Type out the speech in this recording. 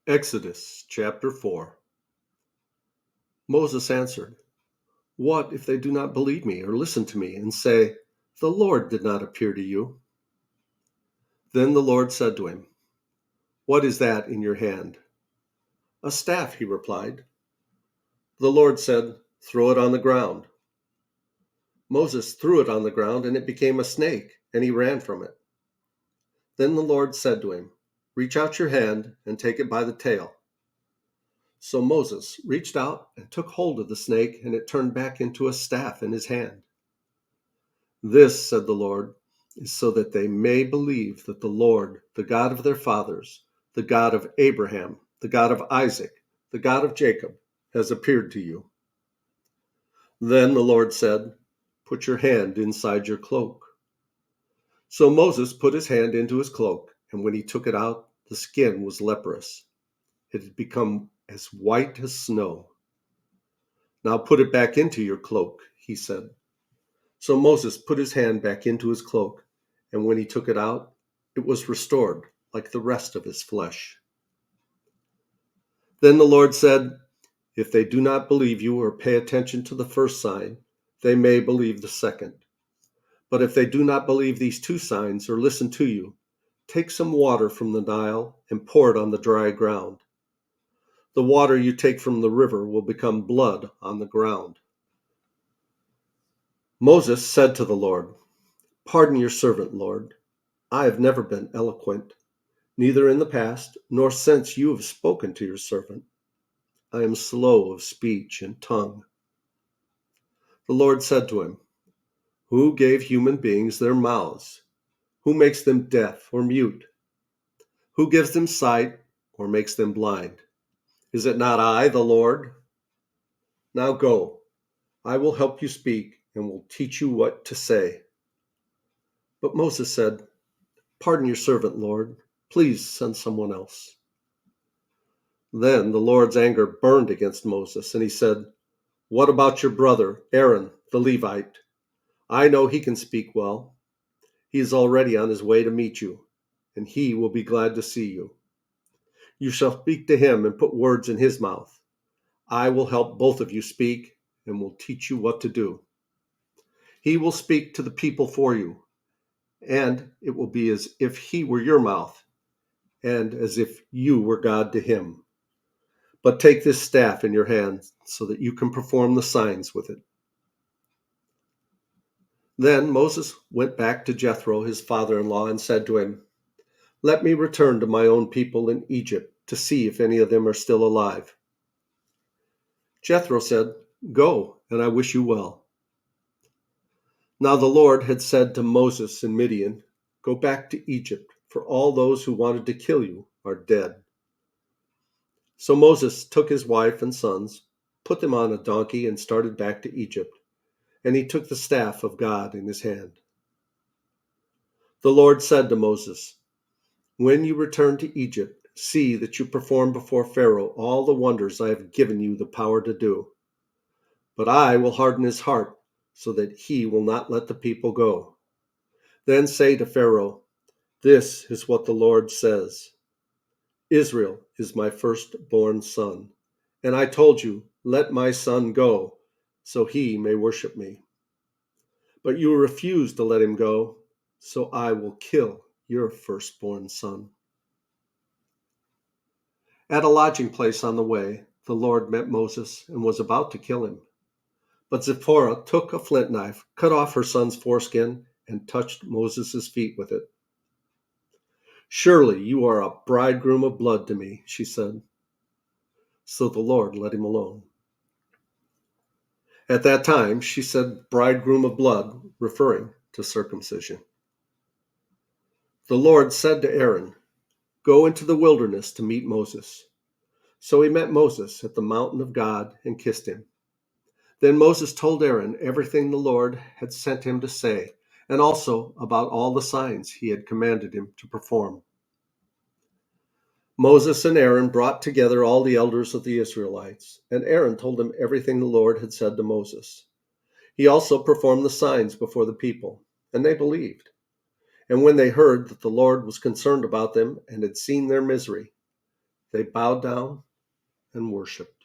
Exodus chapter 4. Moses answered, "What if they do not believe me or listen to me and say, 'The Lord did not appear to you?'" Then the Lord said to him, "What is that in your hand?" "A staff," he replied. The Lord said, "Throw it on the ground." Moses threw it on the ground, and it became a snake, and he ran from it. Then the Lord said to him, "Reach out your hand and take it by the tail." So Moses reached out and took hold of the snake, and it turned back into a staff in his hand. "This," said the Lord, "is so that they may believe that the Lord, the God of their fathers, the God of Abraham, the God of Isaac, the God of Jacob, has appeared to you." Then the Lord said, "Put your hand inside your cloak." So Moses put his hand into his cloak, and when he took it out, the skin was leprous. It had become as white as snow. "Now put it back into your cloak," he said. So Moses put his hand back into his cloak, and when he took it out, it was restored like the rest of his flesh. Then the Lord said, "If they do not believe you or pay attention to the first sign, they may believe the second. But if they do not believe these two signs or listen to you, take some water from the Nile and pour it on the dry ground. The water you take from the river will become blood on the ground." Moses said to the Lord, "Pardon your servant, Lord. I have never been eloquent, neither in the past nor since you have spoken to your servant. I am slow of speech and tongue." The Lord said to him, "Who gave human beings their mouths? Who makes them deaf or mute? Who gives them sight or makes them blind? Is it not I, the Lord? Now go, I will help you speak and will teach you what to say." But Moses said, "Pardon your servant, Lord. Please send someone else." Then the Lord's anger burned against Moses, and he said, "What about your brother, Aaron, the Levite? I know he can speak well. He is already on his way to meet you, and he will be glad to see you. You shall speak to him and put words in his mouth. I will help both of you speak and will teach you what to do. He will speak to the people for you, and it will be as if he were your mouth, and as if you were God to him. But take this staff in your hand so that you can perform the signs with it." Then Moses went back to Jethro, his father-in-law, and said to him, "Let me return to my own people in Egypt to see if any of them are still alive." Jethro said, "Go, and I wish you well." Now the Lord had said to Moses in Midian, "Go back to Egypt, for all those who wanted to kill you are dead." So Moses took his wife and sons, put them on a donkey, and started back to Egypt, and he took the staff of God in his hand. The Lord said to Moses, "When you return to Egypt, see that you perform before Pharaoh all the wonders I have given you the power to do. But I will harden his heart so that he will not let the people go. Then say to Pharaoh, 'This is what the Lord says: Israel is my firstborn son, and I told you, let my son go, so he may worship me. But you refused to let him go, so I will kill your firstborn son.'" At a lodging place on the way, the Lord met Moses and was about to kill him. But Zipporah took a flint knife, cut off her son's foreskin, and touched Moses' feet with it. "Surely you are a bridegroom of blood to me," she said. So the Lord let him alone. At that time, she said bridegroom of blood, referring to circumcision. The Lord said to Aaron, "Go into the wilderness to meet Moses." So he met Moses at the mountain of God and kissed him. Then Moses told Aaron everything the Lord had sent him to say, and also about all the signs he had commanded him to perform. Moses and Aaron brought together all the elders of the Israelites, and Aaron told them everything the Lord had said to Moses. He also performed the signs before the people, and they believed. And when they heard that the Lord was concerned about them and had seen their misery, They bowed down and worshiped.